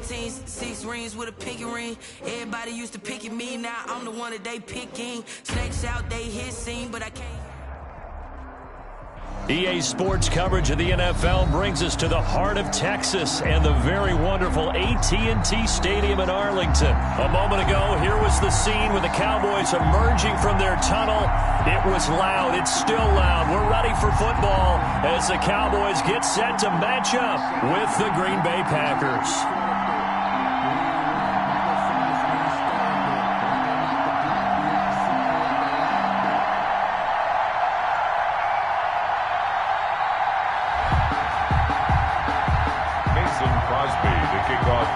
15s, 6 rings with a pinky ring. Everybody used to pick at me, now I'm the one that they picking. Snakes out, they hit scene, but I can't. EA Sports coverage of the NFL brings us to the heart of Texas and the very wonderful AT&T Stadium in Arlington. A moment ago, here was the scene with the Cowboys emerging from their tunnel. It was loud. It's still loud. We're ready for football as the Cowboys get set to match up with the Green Bay Packers.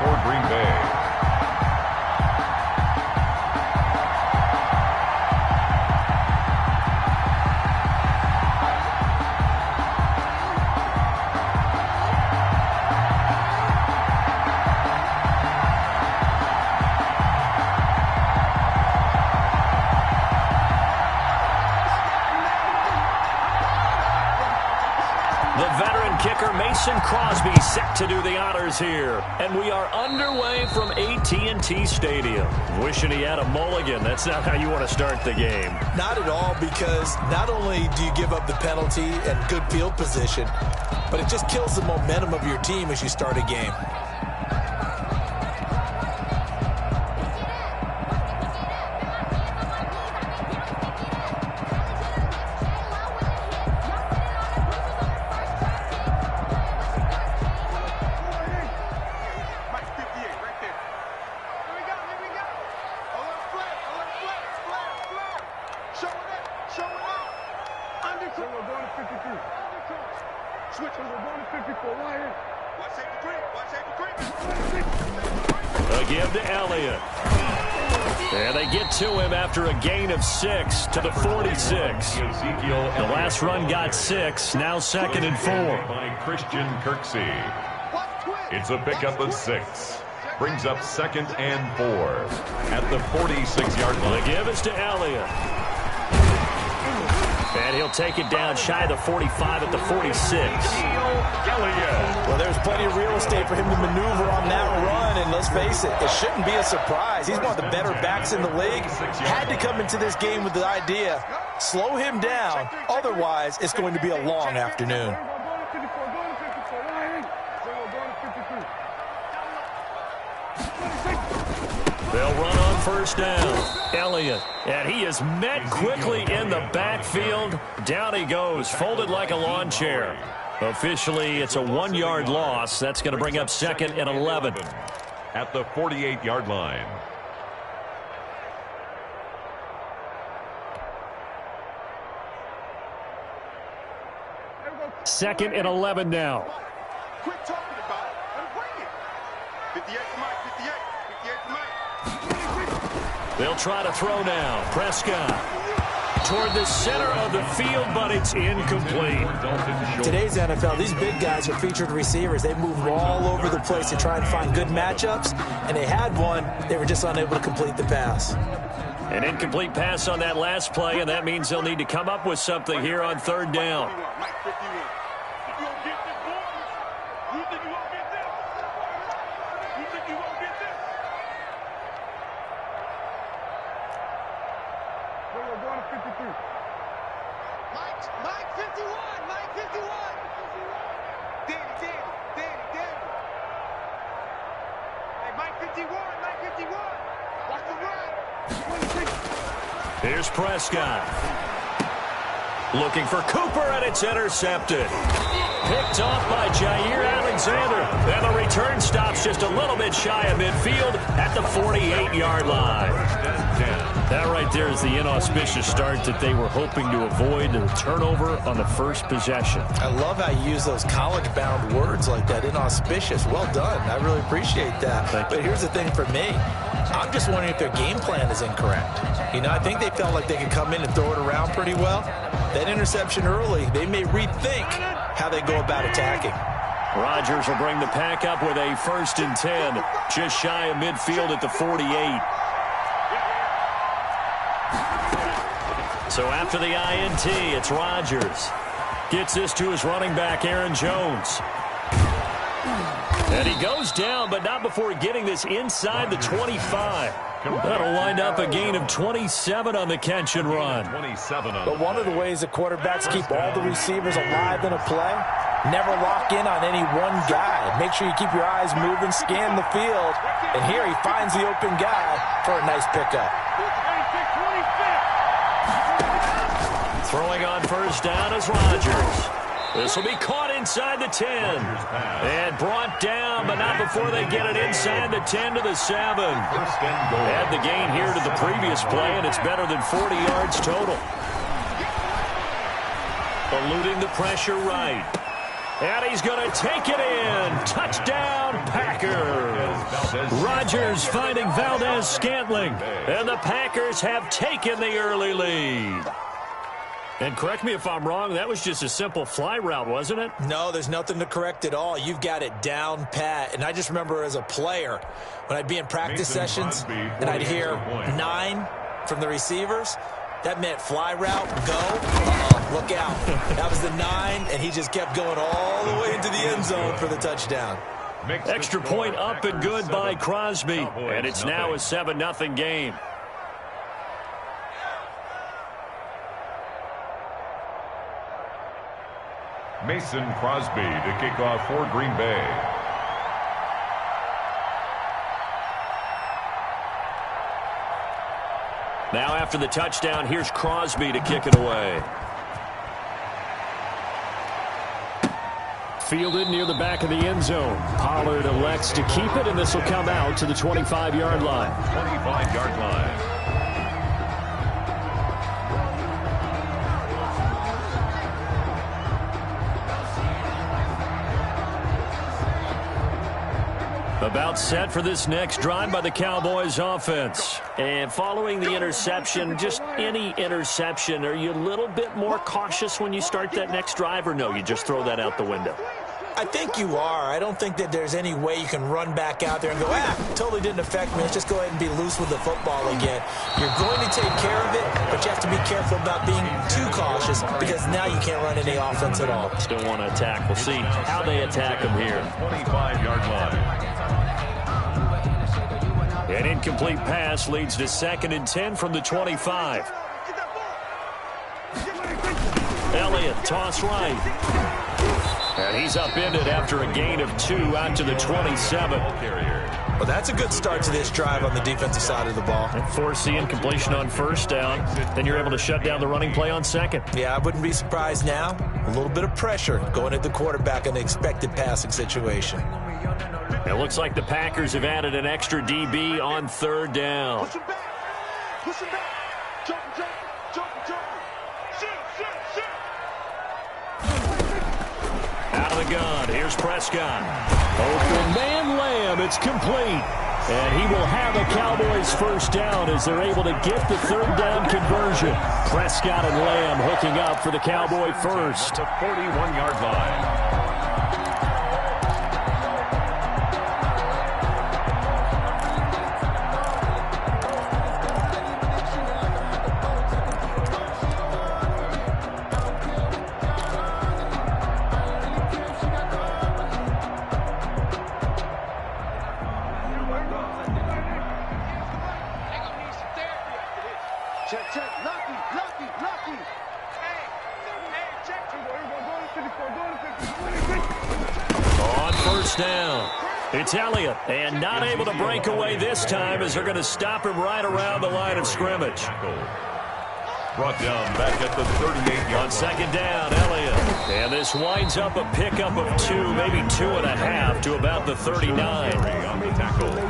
For Green Bay. Crosby set to do the honors here. And we are underway from AT&T Stadium. Wishing he had a mulligan. That's not how you want to start the game. Not at all, because not only do you give up the penalty and good field position, but it just kills the momentum of your team as you start a game. After a gain of 6 to the 46. The last run got 6. Now 2nd and 4. By Christian Kirksey. It's a pickup of 6. Brings up 2nd and 4 at the 46-yard line. The give is to Elliott. And he'll take it down shy of the 45 at the 46. Well, there's plenty of real estate for him to maneuver on that run, and let's face it, it shouldn't be a surprise. He's one of the better backs in the league. Had to come into this game with the idea, slow him down, otherwise it's going to be a long afternoon. They'll run on first down. Elliott, and he is met quickly in the backfield. Down he goes, folded like a lawn chair. Officially, it's a 1-yard loss. That's going to bring up 2nd and 11. At the 48-yard line. Second and 11 now. Quit talking about it. I'm bringing. 58 to Mike, 58. 58 to Mike. They'll try to throw now. Prescott toward the center of the field, but it's incomplete. Today's NFL, these big guys are featured receivers. They move all over the place to try and find good matchups, and they had one. They were just unable to complete the pass. An incomplete pass on that last play, and that means they'll need to come up with something here on 3rd down. Here's Prescott. Looking for Cooper, and it's intercepted. Picked off by Jair Alexander. And the return stops just a little bit shy of midfield at the 48-yard line. That right there is the inauspicious start that they were hoping to avoid, the turnover on the first possession. I love how you use those college-bound words like that, inauspicious. Well done. I really appreciate that. But here's the thing for me. I'm just wondering if their game plan is incorrect. You know, I think they felt like they could come in and throw it around pretty well. That interception early, they may rethink how they go about attacking. Rodgers will bring the pack up with a 1st and 10, just shy of midfield at the 48. So after the INT, it's Rodgers. Gets this to his running back, Aaron Jones. And he goes down, but not before getting this inside the 25. That'll wind up a gain of 27 on the catch and run. But one of the ways that quarterbacks keep all the receivers alive in a play, never lock in on any one guy. Make sure you keep your eyes moving, scan the field. And here he finds the open guy for a nice pickup. Throwing on first down is Rodgers. This will be caught inside the 10. And brought down, but not before they get it inside the 10 to the 7. Add the gain here to the previous play, and it's better than 40 yards total. Eluding the pressure right. And he's going to take it in. Touchdown, Packers. Rodgers finding Valdez-Scantling. And the Packers have taken the early lead. And correct me if I'm wrong, that was just a simple fly route, wasn't it? No, there's nothing to correct at all. You've got it down pat. And I just remember as a player, when I'd be in practice sessions and I'd hear 9 from the receivers, that meant fly route, go. Look out. That was the 9, and he just kept going all the way into the end zone for the touchdown. Extra point up and good by Crosby. And it's now a 7-0 game. Mason Crosby to kick off for Green Bay. Now after the touchdown, here's Crosby to kick it away. Fielded near the back of the end zone. Pollard elects to keep it, and this will come out to the 25-yard line. 25-yard line. About set for this next drive by the Cowboys offense. And following the interception, just any interception, are you a little bit more cautious when you start that next drive, or no, you just throw that out the window? I think you are. I don't think that there's any way you can run back out there and go, totally didn't affect me. Let's just go ahead and be loose with the football again. You're going to take care of it, but you have to be careful about being too cautious because now you can't run any offense at all. Still want to attack. We'll see how they attack them here. 25-yard line. An incomplete pass leads to 2nd and 10 from the 25. Elliott, toss right. And he's upended after a gain of 2 out to the 27. Well, that's a good start to this drive on the defensive side of the ball. Force the incompletion on first down. Then you're able to shut down the running play on 2nd. Yeah, I wouldn't be surprised now. A little bit of pressure going at the quarterback in the expected passing situation. It looks like the Packers have added an extra DB on 3rd down. Push him back. Push him back. Jump, jump, jump, jump. Shoot. Out of the gun. Here's Prescott. Open man Lamb. It's complete. And he will have a Cowboys first down as they're able to get the 3rd down conversion. Prescott and Lamb hooking up for the Cowboy first. The 41-yard line. On first down, it's Elliott, and not able to break away this time as they're going to stop him right around the line of scrimmage. Brought down back at the 38-yard line. On 2nd down, Elliott. And this winds up a pickup of 2, maybe 2.5 to about the 39.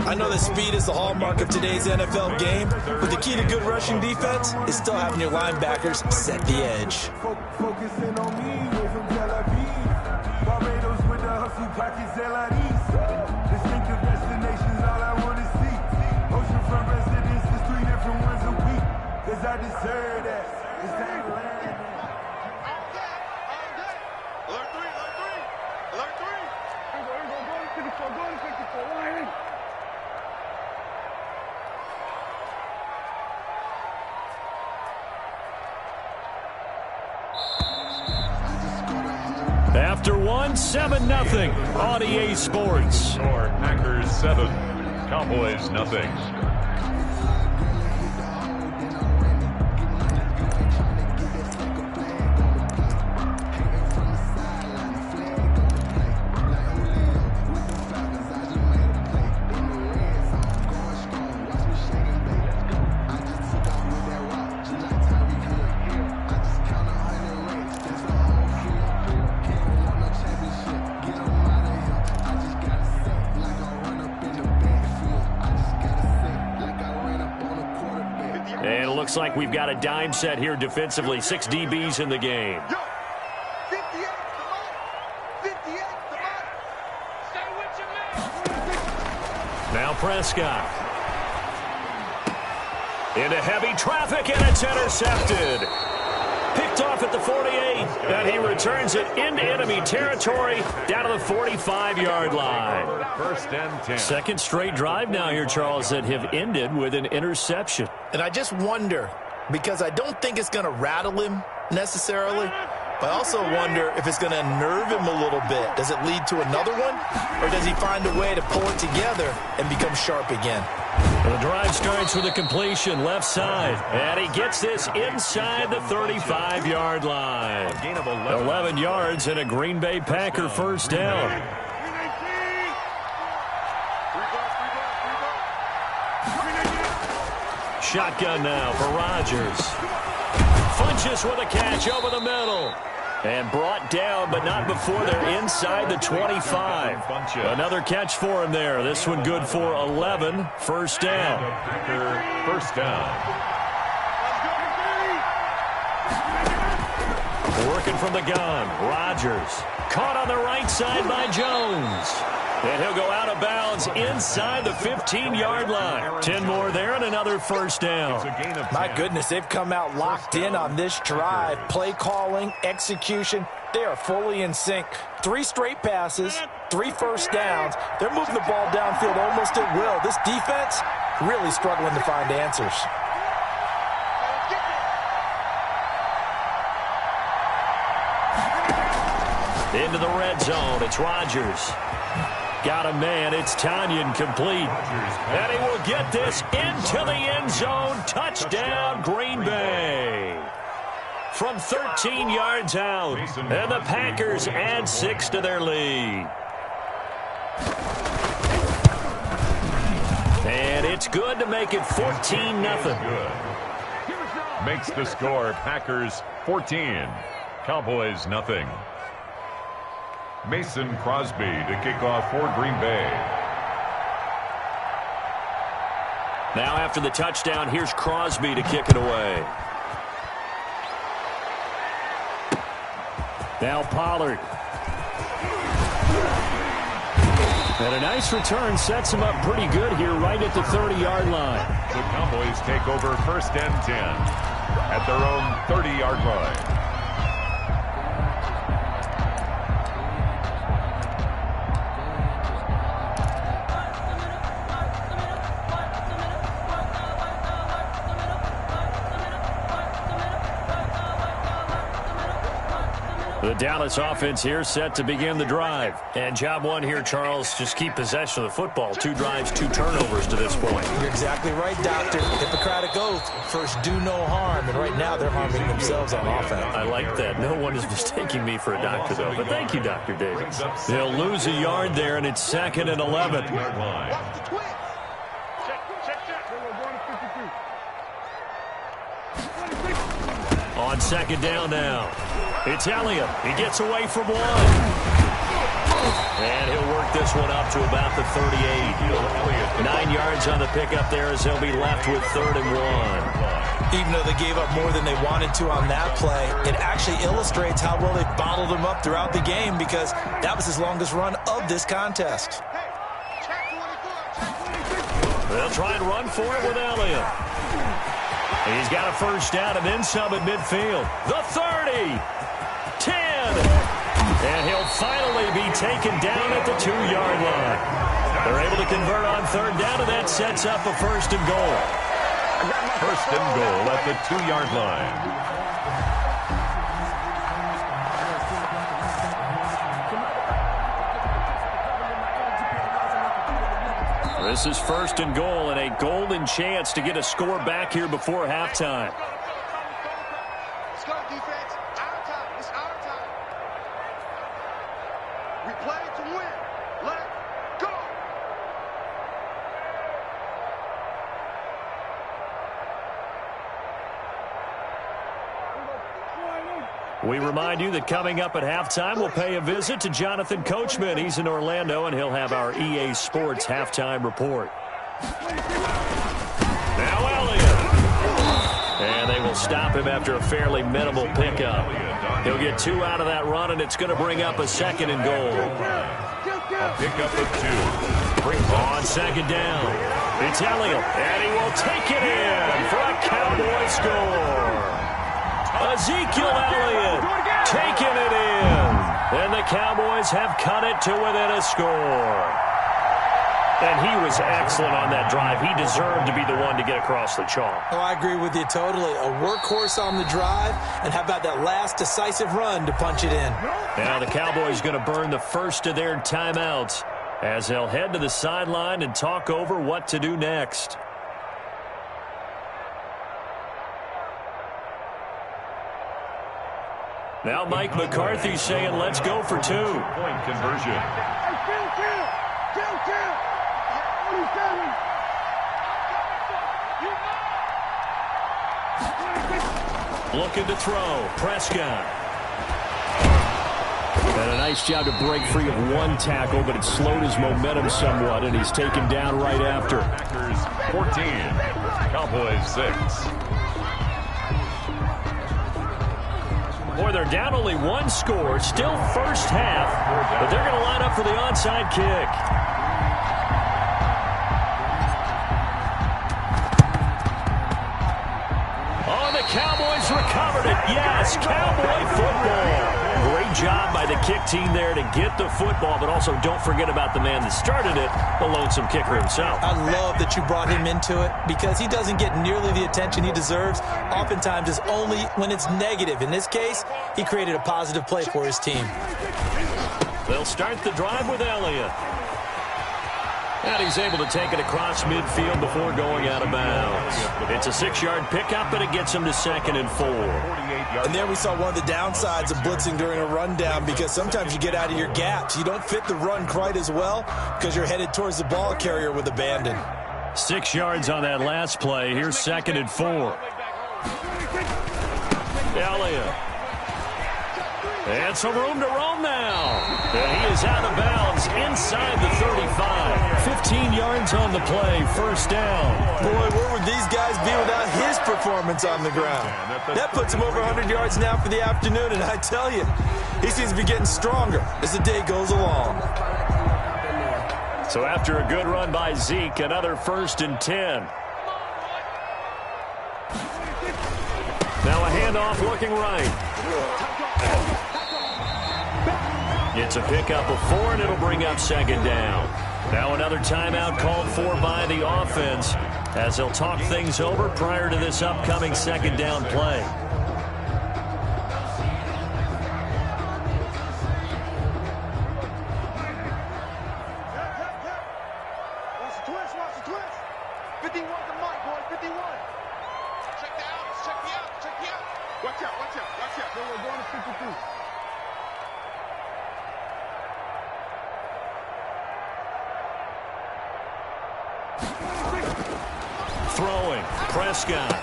I know that speed is the hallmark of today's NFL game, but the key to good rushing defense is still having your linebackers set the edge. Focusing on me, way from Tel Aviv. Barbados with the hustle pockets, distinctive destinations, all I want to see. Oceanfront residences, 3 different ones a week. Cause I deserve that. It's that land. Alert 3, alert 3. Alert 3. Go to 54, line in. After one, 7-0 on EA Sports. Score Packers 7, Cowboys nothing. Looks like we've got a dime set here defensively. 6 DBs in the game. Now Prescott. Into heavy traffic, and it's intercepted. Picked off at the 48, and he returns it into enemy territory down to the 45-yard line. First and 10. Second straight drive now here, Charles, that have ended with an interception. And I just wonder, because I don't think it's going to rattle him necessarily, but I also wonder if it's going to unnerve him a little bit. Does it lead to another one, or does he find a way to pull it together and become sharp again? The drive starts with a completion left side, and he gets this inside the 35-yard line. 11 yards and a Green Bay Packer first down. Shotgun now for Rodgers. Funches with a catch over the middle. And brought down, but not before they're inside the 25. Another catch for him there. This one good for 11. First down. First down. Working from the gun. Rodgers. Caught on the right side by Jones. And he'll go out of bounds inside the 15-yard line. 10 more there and another first down. My goodness, they've come out locked in on this drive. Play calling, execution, they are fully in sync. 3 straight passes, 3 first downs. They're moving the ball downfield almost at will. This defense really struggling to find answers. Into the red zone, it's Rodgers. Got a man, it's Tanyan complete. And he will get this into the end zone. Touchdown, Green Bay. From 13 yards out. And the Packers add 6 to their lead. And it's good to make it 14-0. Makes the score Packers 14, Cowboys nothing. Mason Crosby to kick off for Green Bay. Now after the touchdown, here's Crosby to kick it away. Now Pollard. And a nice return sets him up pretty good here right at the 30-yard line. The Cowboys take over first and 10 at their own 30-yard line. The Dallas offense here set to begin the drive. And job one here, Charles, just keep possession of the football. 2 drives, 2 turnovers to this point. You're exactly right, Doctor. Hippocratic oath, first do no harm. And right now they're harming themselves on offense. I like that. No one is mistaking me for a doctor, though. But thank you, Dr. Davis. They'll lose a yard there, and it's 2nd and 11. On 2nd down now. It's Elliott. He gets away from 1. And he'll work this one up to about the 38. 9 yards on the pickup there as they'll be left with 3rd and 1. Even though they gave up more than they wanted to on that play, it actually illustrates how well they've bottled him up throughout the game because that was his longest run of this contest. They'll try and run for it with Elliott. He's got a first down and then some at midfield. The 30. 10. And he'll finally be taken down at the 2-yard line. They're able to convert on 3rd down, and that sets up a 1st and goal. 1st and goal at the 2-yard line. This is 1st and goal and a golden chance to get a score back here before halftime. Let's go, defense. Our time. It's our time. We play to win. Let's go. We remind you that coming up at halftime, we'll pay a visit to Jonathan Coachman. He's in Orlando, and he'll have our EA Sports halftime report. Now Elliott. And they will stop him after a fairly minimal pickup. He'll get 2 out of that run, and it's going to bring up a 2nd and goal. A pickup of 2. On 2nd down, it's Elliott, and he will take it in for a Cowboy score. Ezekiel Elliott taking it in. And the Cowboys have cut it to within a score. And he was excellent on that drive. He deserved to be the one to get across the chalk. Oh, I agree with you totally. A workhorse on the drive, and how about that last decisive run to punch it in? Now the Cowboys going to burn the first of their timeouts as they'll head to the sideline and talk over what to do next. Now Mike McCarthy saying, let's go for 2. Point conversion. Looking to throw. Prescott. And a nice job to break free of 1 tackle, but it slowed his momentum somewhat, and he's taken down right after. Packers 14. Cowboys 6. Boy, they're down only 1 score. Still first half, but they're going to line up for the onside kick. Oh, the Cowboys recovered it. Yes, Cowboy football. Great job by the kick team there to get the football, but also don't forget about the man that started it, the lonesome kicker himself. I love that you brought him into it because he doesn't get nearly the attention he deserves. Oftentimes it's only when it's negative. In this case, he created a positive play for his team. They'll start the drive with Elliott. And he's able to take it across midfield before going out of bounds. It's a 6-yard pickup, and it gets him to 2nd and 4. And there we saw one of the downsides of blitzing during a rundown, because sometimes you get out of your gaps. You don't fit the run quite as well because you're headed towards the ball carrier with abandon. 6 yards on that last play. Here's 2nd and 4. Elliott. And some room to roam now. And he is out of bounds inside the 35. 15 yards on the play, first down. Boy, where would these guys be without his performance on the ground? That puts him over 100 yards now for the afternoon, and I tell you, he seems to be getting stronger as the day goes along. So after a good run by Zeke, another 1st and 10. Now a handoff looking right. It's a pickup of 4, and it'll bring up 2nd down. Now another timeout called for by the offense as they'll talk things over prior to this upcoming 2nd down play. Watch the twist, watch the twist. 51 to Mike, boy, 51. Check the out, check the out, check the out. Watch out, watch out, watch out. We're going to 52. Throwing, Prescott.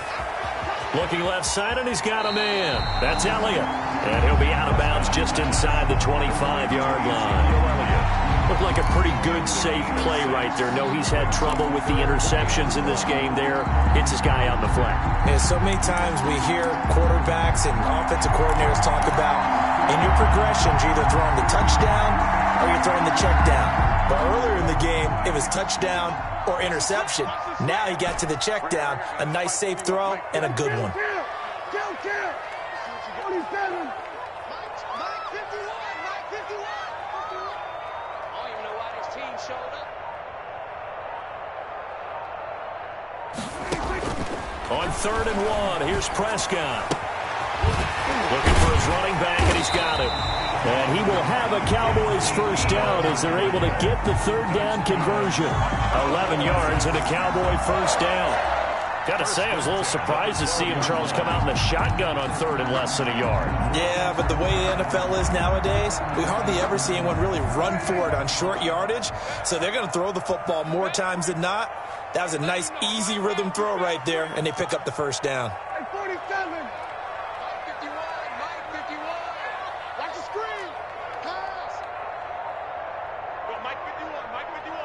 Looking left side, and he's got a man. That's Elliott. And he'll be out of bounds just inside the 25-yard line. Looked like a pretty good, safe play right there. No, he's had trouble with the interceptions in this game there. Hits his guy out in the flat. Yeah, so many times we hear quarterbacks and offensive coordinators talk about in your progressions, you're either throwing the touchdown or you're throwing the check down. But earlier in the game, it was touchdown or interception. Now he got to the check down, a nice safe throw, and a good one. On 3rd and 1, here's Prescott. Looking for his running back, and he's got it. And he will will have a Cowboys first down as they're able to get the third down conversion. 11 yards and a Cowboy first down. Got to say, I was a little surprised to see him, Charles, come out in the shotgun on third and less than a yard. Yeah, but the way the NFL is nowadays, we hardly ever see anyone really run for it on short yardage. So they're going to throw the football more times than not. That was a nice, easy rhythm throw right there, and they pick up the first down. Hey, 47. Mike 51. Mike 51. Watch the screen. Pass. Go, Mike 51. Mike 51.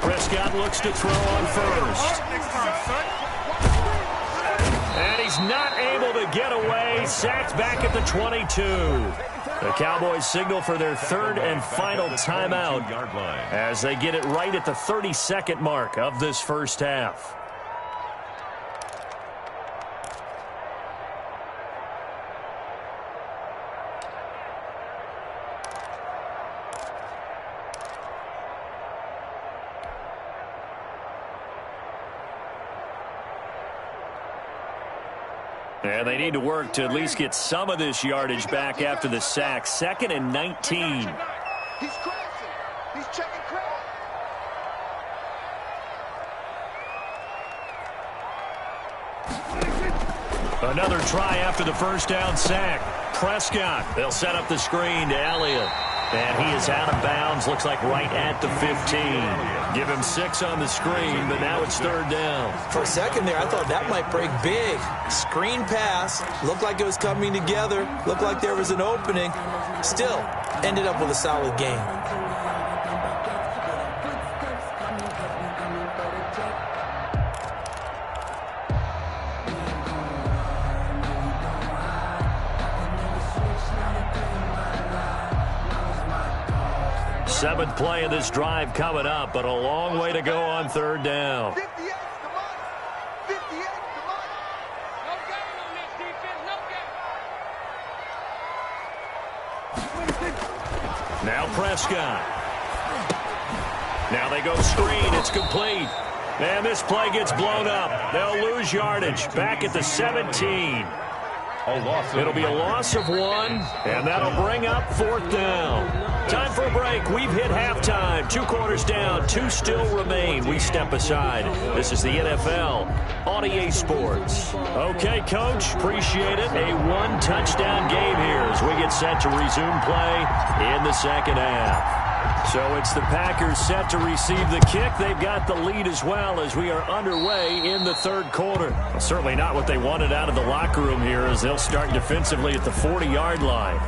Prescott looks to throw on first. And he's not able to get away. Sacked back at the 22. The Cowboys signal for their third and final timeout as they get it right at the 32nd mark of this first half. And they need to work to at least get some of this yardage back after the sack. 2nd and 19. He's crossing. He's checking crowd. Another try after the first down sack. Prescott, they'll set up the screen to Elliott. And he is out of bounds, looks like right at the 15. Give him 6 on the screen, but now it's third down. For a second there, I thought that might break big. Screen pass, looked like it was coming together, looked like there was an opening. Still, ended up with a solid game. Seventh play of this drive coming up, but a long way to go on third down. 58 the money. 58 the money. No game on this defense. No game. Now Prescott. Now they go screen. It's complete. And this play gets blown up. They'll lose yardage. Back at the 17. It'll be a loss of 1, and that'll bring up fourth down. Time for a break. We've hit halftime. 2 quarters down. 2 still remain. We step aside. This is the NFL on EA Sports. Okay, Coach. Appreciate it. A 1-touchdown game here as we get set to resume play in the second half. So it's the Packers set to receive the kick. They've got the lead as well as we are underway in the third quarter. Well, certainly not what they wanted out of the locker room here as they'll start defensively at the 40-yard line.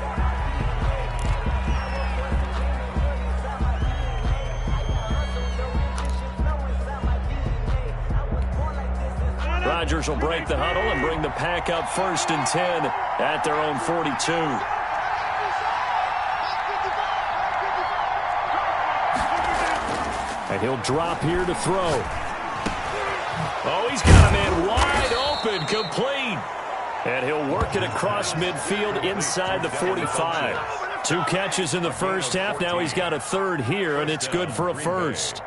Rodgers will break the huddle and bring the Pack up 1st and 10 at their own 42. And he'll drop here to throw. Oh, he's got a man wide open, complete. And he'll work it across midfield inside the 45. 2 catches in the first half. Now he's got a third here, and it's good for a first.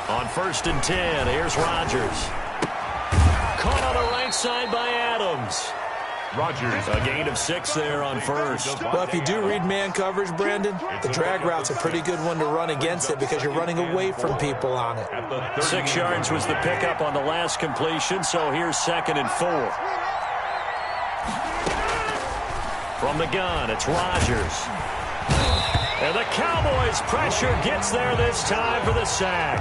On 1st and 10, here's Rodgers. Caught on the right side by Adams. Rodgers. A gain of 6 there on first. Well, if you do read man coverage, Brandon, the drag route's a pretty good one to run against it because you're running away from people on it. 6 yards was the pickup on the last completion, so here's 2nd and 4. From the gun, it's Rodgers. And the Cowboys' pressure gets there this time for the sack.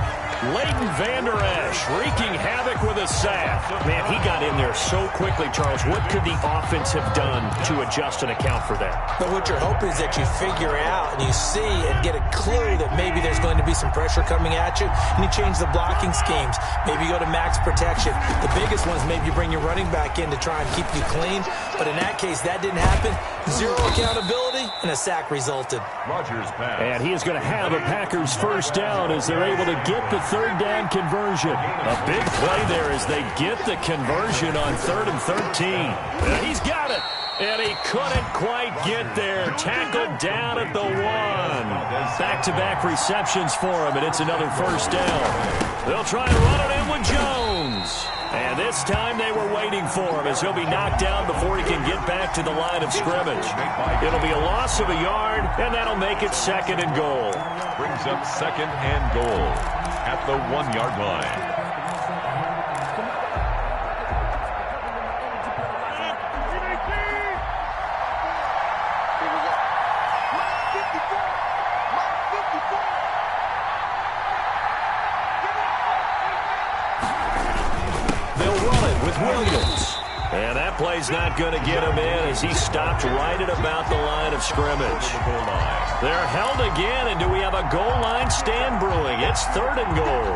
Leighton Vander Esch wreaking havoc with a sack. Man, he got in there so quickly, Charles. What could the offense have done to adjust and account for that? But what you're hoping is that you figure out and you see and get a clue that maybe there's going to be some pressure coming at you, and you change the blocking schemes. Maybe you go to max protection. The biggest one is maybe you bring your running back in to try and keep you clean. But in that case, that didn't happen. 0 accountability, and a sack resulted. Rodgers pass. And he is going to have a Packers first down as they're able to get the third down conversion. A big play there as they get the conversion on 3rd and 13. And he's got it. And he couldn't quite get there. Tackled down at the 1. Back-to-back receptions for him, and it's another first down. They'll try and run it in with Jones. And this time they were waiting for him as he'll be knocked down before he can get back to the line of scrimmage. It'll be a loss of a yard, and that'll make it 2nd and goal. Brings up 2nd and goal at the 1-yard line. Williams. And that play's not going to get him in as he stopped right at about the line of scrimmage. They're held again, and do we have a goal line stand brewing? It's 3rd and goal.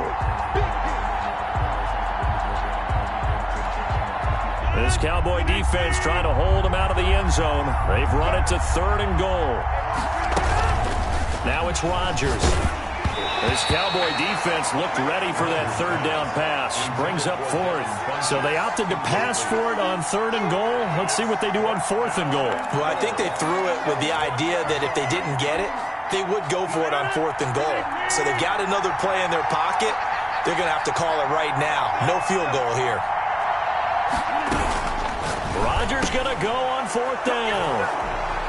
This Cowboy defense trying to hold him out of the end zone. They've run it to 3rd and goal. Now it's Rodgers. This Cowboy defense looked ready for that 3rd down pass. Brings up 4th. So they opted to pass for it on 3rd and goal. Let's see what they do on 4th and goal. Well, I think they threw it with the idea that if they didn't get it, they would go for it on 4th and goal. So they've got another play in their pocket. They're going to have to call it right now. No field goal here. Rodgers going to go on 4th down.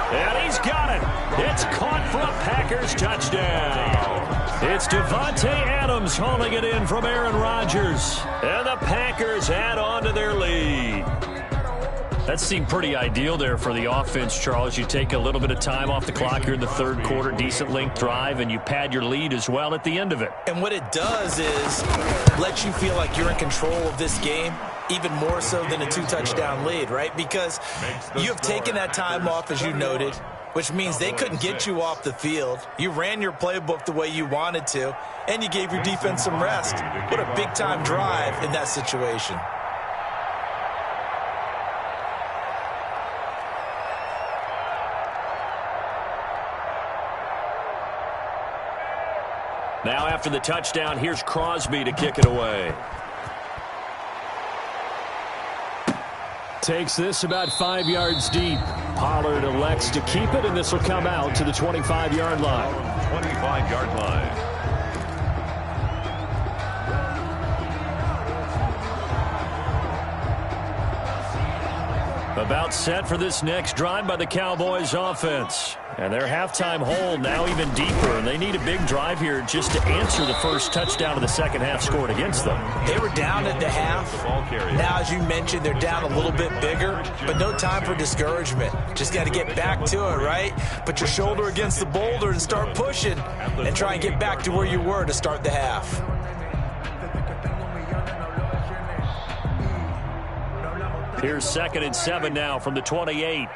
And he's got it. It's caught for a Packers touchdown. It's Devontae Adams hauling it in from Aaron Rodgers. And the Packers add on to their lead. That seemed pretty ideal there for the offense, Charles. You take a little bit of time off the clock here in the 3rd quarter, decent length drive, and you pad your lead as well at the end of it. And what it does is let you feel like you're in control of this game, even more so than a 2-touchdown lead, right? Because you have taken that time off, as you noted, which means they couldn't get you off the field. You ran your playbook the way you wanted to, and you gave your defense some rest. What a big-time drive in that situation. Now after the touchdown, here's Crosby to kick it away. Takes this about 5 yards deep. Pollard elects to keep it, and this will come out to the 25-yard line. 25-yard line. About set for this next drive by the Cowboys offense. And their halftime hold now even deeper, and they need a big drive here just to answer the first touchdown of the second half scored against them. They were down at the half. Now, as you mentioned, they're down a little bit bigger, but no time for discouragement. Just got to get back to it, right? Put your shoulder against the boulder and start pushing and try and get back to where you were to start the half. Here's 2nd and 7 now from the 28.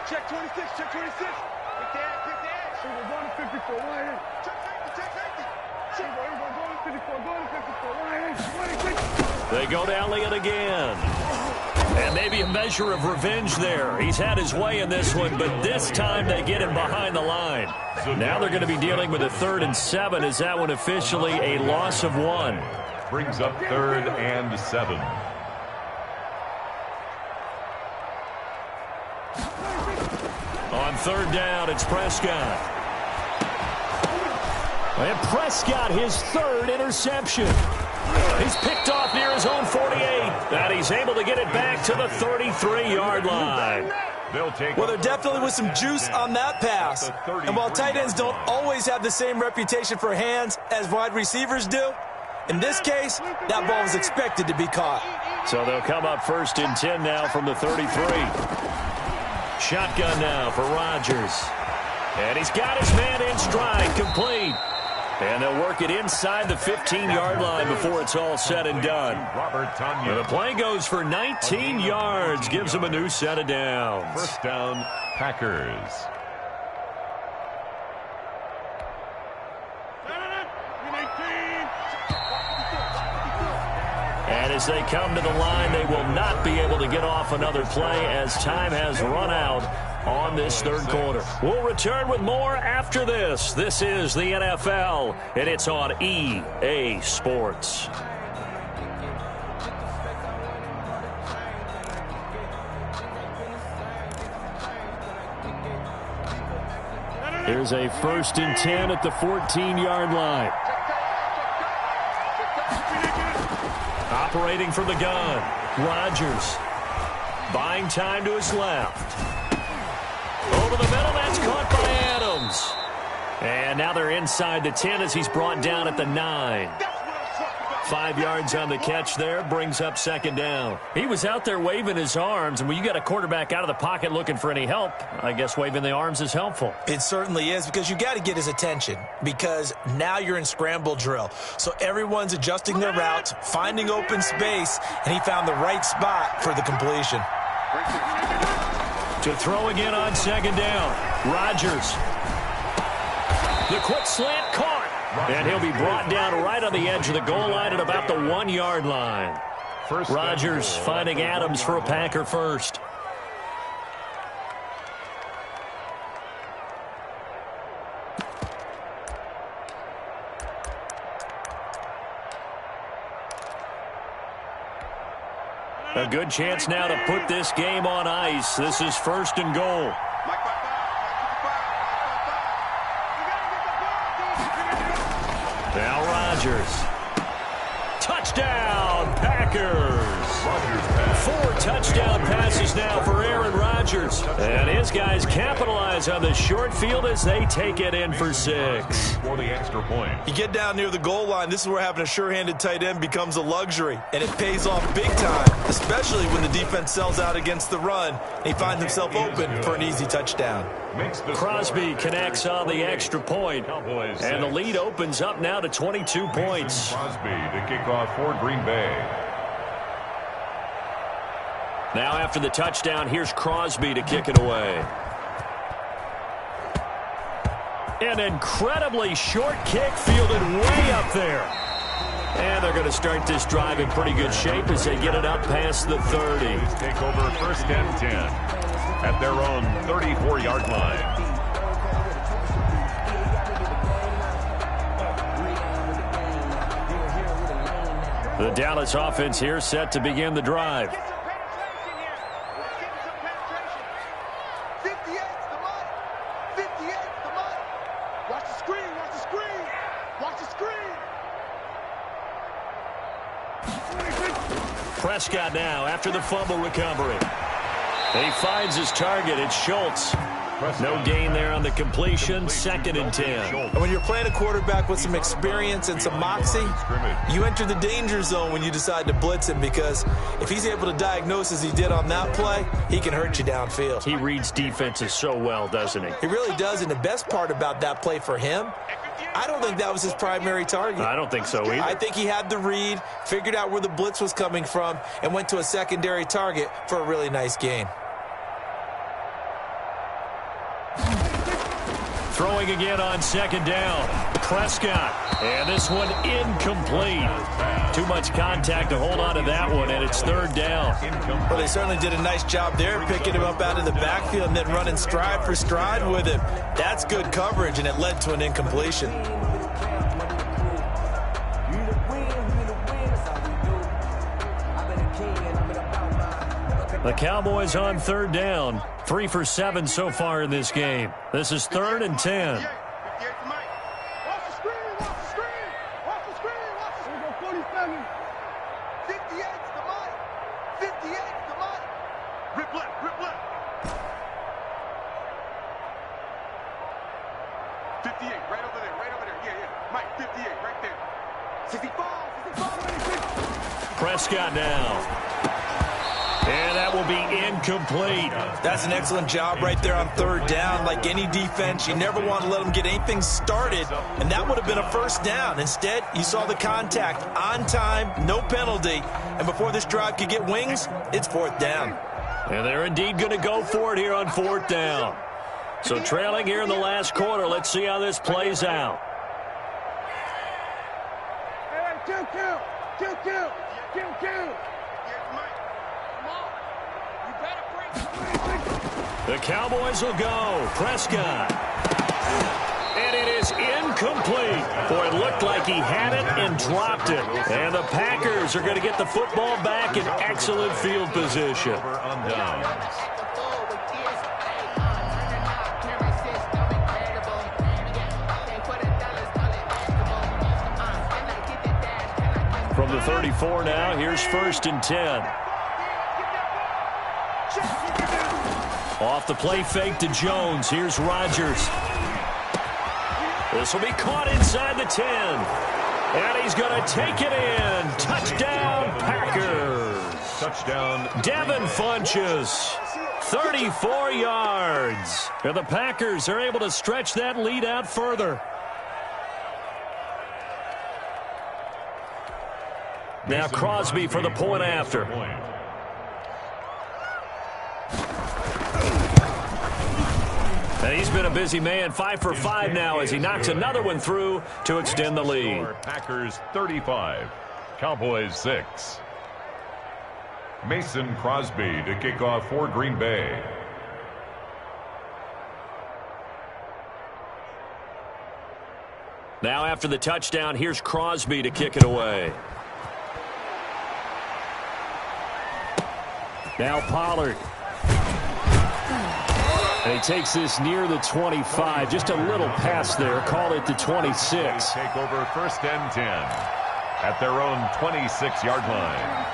Check 26, check 26. Pick that, pick that. So we're going to 54, right here. Check 50, check 50. Check, we're going to 54, going to 54, right here. They go to Elliott again. And maybe a measure of revenge there. He's had his way in this one, but this time they get him behind the line. Now they're going to be dealing with a 3rd and 7. Is that one officially a loss of 1? Brings up 3rd and 7. On 3rd down, it's Prescott. And Prescott, his 3rd interception. He's picked off near his own 48. And he's able to get it back to the 33-yard line. Well, there definitely was some juice on that pass. And while tight ends don't always have the same reputation for hands as wide receivers do, in this case, that ball was expected to be caught. So they'll come up 1st and 10 now from the 33. Shotgun now for Rodgers. And he's got his man in stride, complete. And they'll work it inside the 15-yard line before it's all said and done. And the play goes for 19 yards, gives them a new set of downs. First down, Packers. And as they come to the line, they will not be able to get off another play as time has run out on this 3rd quarter. We'll return with more after this. This is the NFL, and it's on EA Sports. There's a 1st and 10 at the 14-yard line. Operating from the gun, Rodgers. Buying time to his left. Over the middle, that's caught by Adams. And now they're inside the 10 as he's brought down at the 9. 5 yards on the catch there, brings up 2nd down. He was out there waving his arms, and when you got a quarterback out of the pocket looking for any help, I guess waving the arms is helpful. It certainly is, because you got to get his attention, because now you're in scramble drill. So everyone's adjusting their routes, finding open space, and he found the right spot for the completion. To throw again on 2nd down, Rodgers. The quick slant caught. And he'll be brought down right on the edge of the goal line at about the 1-yard line. Rodgers finding Adams for a Packer first. A good chance now to put this game on ice. This is 1st and goal. Now Rodgers. Touchdown, Packers. 4 touchdown passes now for Aaron Rodgers. And his guys capitalize on the short field as they take it in for 6. For the extra point. You get down near the goal line, this is where having a sure-handed tight end becomes a luxury. And it pays off big time, especially when the defense sells out against the run. And he finds himself open for an easy touchdown. Crosby connects on the extra point, and the lead opens up now to 22 points. Crosby to kick off for Green Bay. Now after the touchdown, here's Crosby to kick it away. An incredibly short kick fielded way up there. And they're going to start this drive in pretty good shape as they get it up past the 30. Take over 1st and 10 at their own 34-yard line. The Dallas offense here set to begin the drive. Prescott now after the fumble recovery. He finds his target. It's Schultz. No gain there on the completion. 2nd and 10. And when you're playing a quarterback with some experience and some moxie, you enter the danger zone when you decide to blitz him, because if he's able to diagnose as he did on that play, he can hurt you downfield. He reads defenses so well, doesn't he? He really does, and the best part about that play for him, I don't think that was his primary target. I don't think so either. I think he had the read, figured out where the blitz was coming from, and went to a secondary target for a really nice gain. Throwing again on 2nd down. Prescott. And this one incomplete. Too much contact to hold on to that one, and it's 3rd down. Well, they certainly did a nice job there, picking him up out of the backfield and then running stride for stride with him. That's good coverage, and it led to an incompletion. The Cowboys on 3rd down. 3 for 7 so far in this game. This is 3rd and 10. Prescott now. And that will be incomplete. That's an excellent job right there on 3rd down. Like any defense, you never want to let them get anything started, and that would have been a 1st down. Instead, you saw the contact on time, no penalty, and before this drive could get wings, it's 4th down. And they're indeed going to go for it here on 4th down. So trailing here in the last quarter, let's see how this plays out. The Cowboys will go. Prescott. And it is incomplete. Boy, it looked like he had it and dropped it. And the Packers are going to get the football back in excellent field position. From the 34 now, here's 1st and 10. Off the play fake to Jones. Here's Rodgers. This will be caught inside the 10. And he's going to take it in. Touchdown, Packers. Touchdown. Devin Funchess. 34 yards. And the Packers are able to stretch that lead out further. Now Crosby for the point after. And he's been a busy man, 5 for 5 now as he knocks another one through to extend the lead. Packers 35, Cowboys 6. Mason Crosby to kick off for Green Bay. Now after the touchdown, here's Crosby to kick it away. Now Pollard. And he takes this near the 25. Just a little pass there. Call it the 26. Take over 1st and 10 at their own 26-yard line.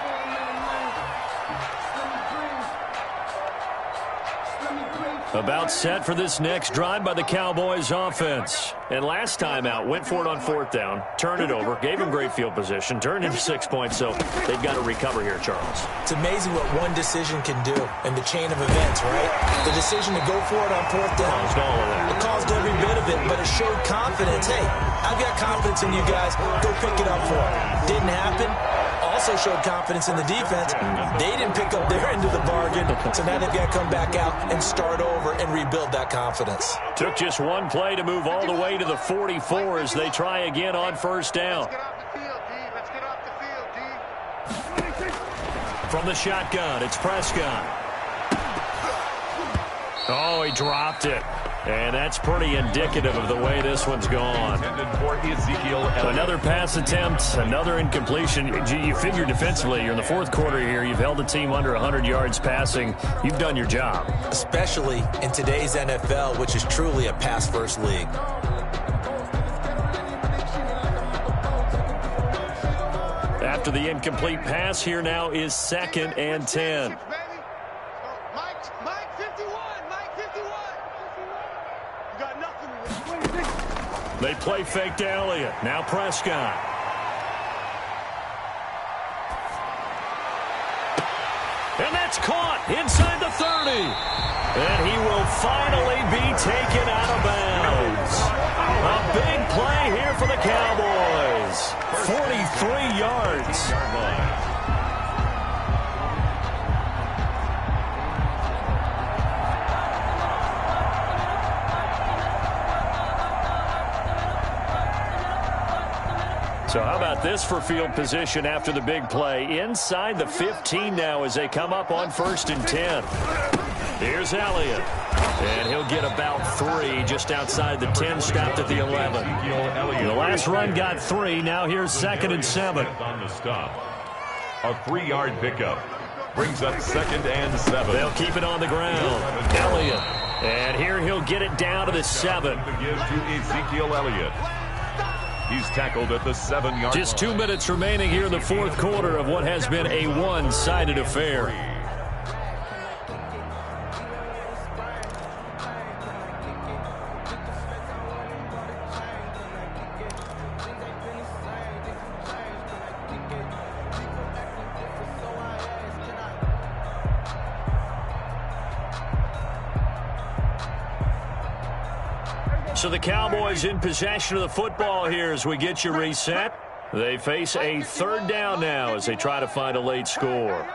About set for this next drive by the Cowboys offense. And last time out, went for it on 4th down, turned it over, gave him great field position, turned into 6 points, so they've got to recover here, Charles. It's amazing what one decision can do in the chain of events, right? The decision to go for it on 4th down. Caused all of that. It caused every bit of it, but it showed confidence. Hey, I've got confidence in you guys. Go pick it up for it. Didn't happen. Also showed confidence in the defense. They didn't pick up their end of the bargain, so now they've got to come back out and start over and rebuild that confidence. Took just one play to move all the way to the 44 as they try again on 1st down. Let's get off the field, D. From the shotgun, it's Prescott. Oh, he dropped it. And that's pretty indicative of the way this one's gone. Another pass attempt, another incompletion. You figure defensively, you're in the 4th quarter here. You've held a team under 100 yards passing. You've done your job. Especially in today's NFL, which is truly a pass-first league. After the incomplete pass, here now is 2nd and 10. They play fake to Elliott. Now Prescott. And that's caught inside the 30. And he will finally be taken out of bounds. A big play here for the Cowboys. 43 yards. So how about this for field position after the big play? Inside the 15 now as they come up on 1st and 10. Here's Elliott. And he'll get about 3 just outside the 10, stopped at the 11. The last run got 3. Now here's 2nd and 7. On the stop. A 3-yard pickup brings up 2nd and 7. They'll keep it on the ground. Elliott. And here he'll get it down to the 7. To give to Ezekiel Elliott. He's tackled at the 7-yard line. Just 2 minutes remaining here in the 4th quarter of what has been a one-sided affair. So the Cowboys in possession of the football here as we get you reset. They face a 3rd down now as they try to find a late score.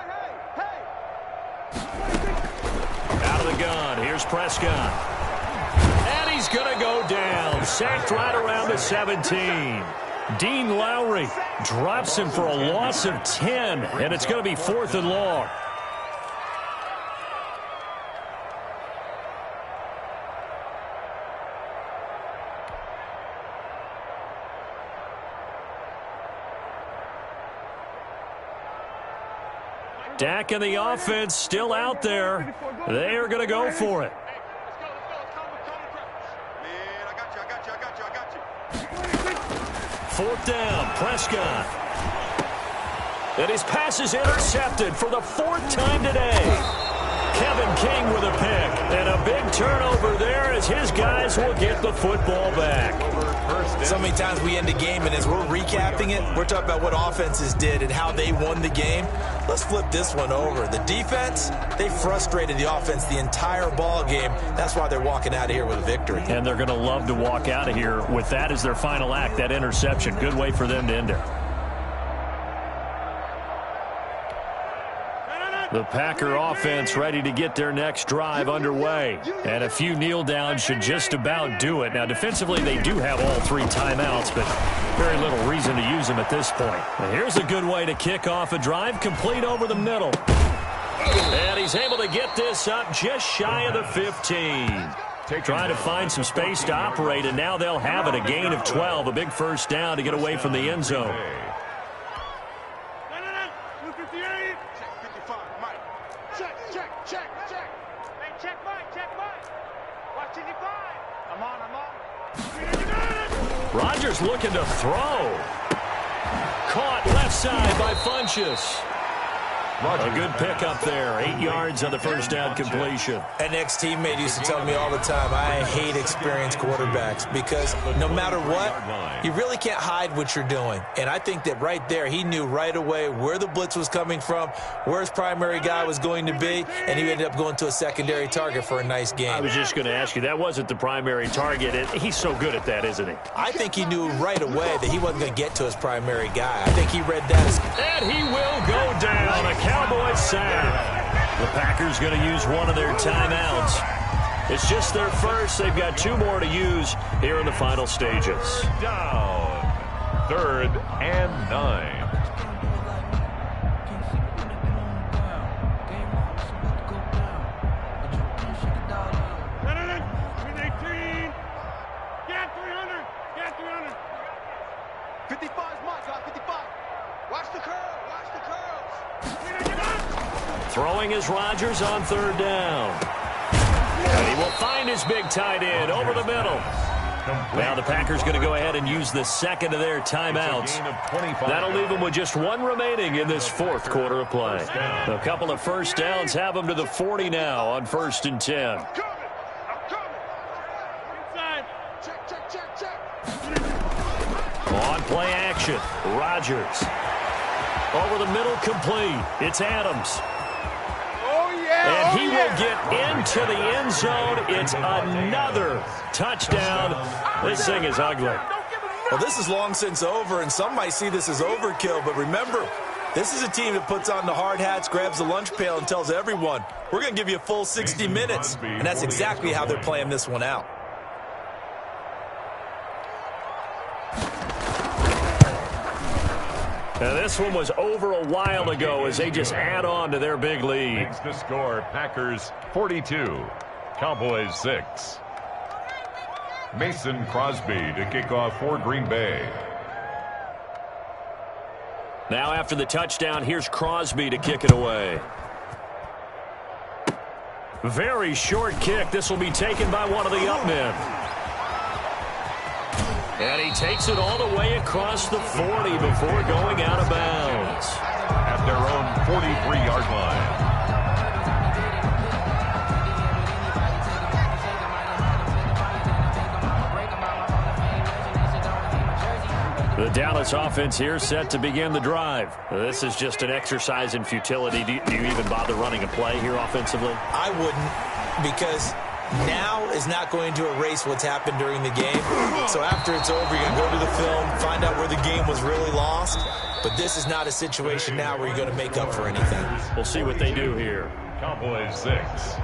Out of the gun, here's Prescott. And he's going to go down. Sacked right around the 17. Dean Lowry drops him for a loss of 10, and it's going to be 4th and long. Dak and the offense still out there. They are going to go for it. Man, I got you. 4th down, Prescott. And his pass is intercepted for the 4th time today. Kevin King with a pick. And a big turnover there as his guys will get the football back. So many times we end the game, and as we're recapping it, we're talking about what offenses did and how they won the game. Let's flip this one over. The defense, they frustrated the offense the entire ball game. That's why they're walking out of here with a victory. And they're going to love to walk out of here with that as their final act, that interception. Good way for them to end it. The Packer offense ready to get their next drive underway. And a few kneel downs should just about do it. Now, defensively, they do have all 3 timeouts, but very little reason to use them at this point. And here's a good way to kick off a drive, complete over the middle. And he's able to get this up just shy of the 15. Trying to find some space to operate, and now they'll have it, a gain of 12, a big first down to get away from the end zone. Rodgers looking to throw. Caught left side by Funchess. A good pickup there. 8 yards on the first down completion. An ex-teammate used to tell me all the time, I hate experienced quarterbacks because no matter what, you really can't hide what you're doing. And I think that right there, he knew right away where the blitz was coming from, where his primary guy was going to be, and he ended up going to a secondary target for a nice game. I was just going to ask you, that wasn't the primary target. He's so good at that, isn't he? I think he knew right away that he wasn't going to get to his primary guy. I think he read that as... And he will go down. A Cowboys sack. The Packers going to use one of their timeouts. It's just their first. They've got 2 more to use here in the final stages. Down. 3rd and 9. Throwing is Rodgers on 3rd down. And he will find his big tight end over the middle. Now the Packers going to go ahead and use the second of their timeouts. That'll leave them with just 1 remaining in this 4th quarter of play. A couple of first downs have them to the 40 now on 1st and 10. On play action, Rodgers. Over the middle, complete. It's Adams. And he will get into the end zone. It's another touchdown. This thing is ugly. Well, this is long since over, and some might see this as overkill. But remember, this is a team that puts on the hard hats, grabs the lunch pail, and tells everyone, we're going to give you a full 60 minutes. And that's exactly how they're playing this one out. Now, this one was over a while ago as they just add on to their big lead. Makes the score Packers 42, Cowboys 6. Mason Crosby to kick off for Green Bay. Now after the touchdown, here's Crosby to kick it away. Very short kick. This will be taken by one of the up men. And he takes it all the way across the 40 before going out of bounds. At their own 43-yard line. The Dallas offense here set to begin the drive. This is just an exercise in futility. Do you even bother running a play here offensively? I wouldn't, because now is not going to erase what's happened during the game. So after it's over, you're going to go to the film, find out where the game was really lost. But this is not a situation now where you're going to make up for anything. We'll see what they do here. Cowboys 6,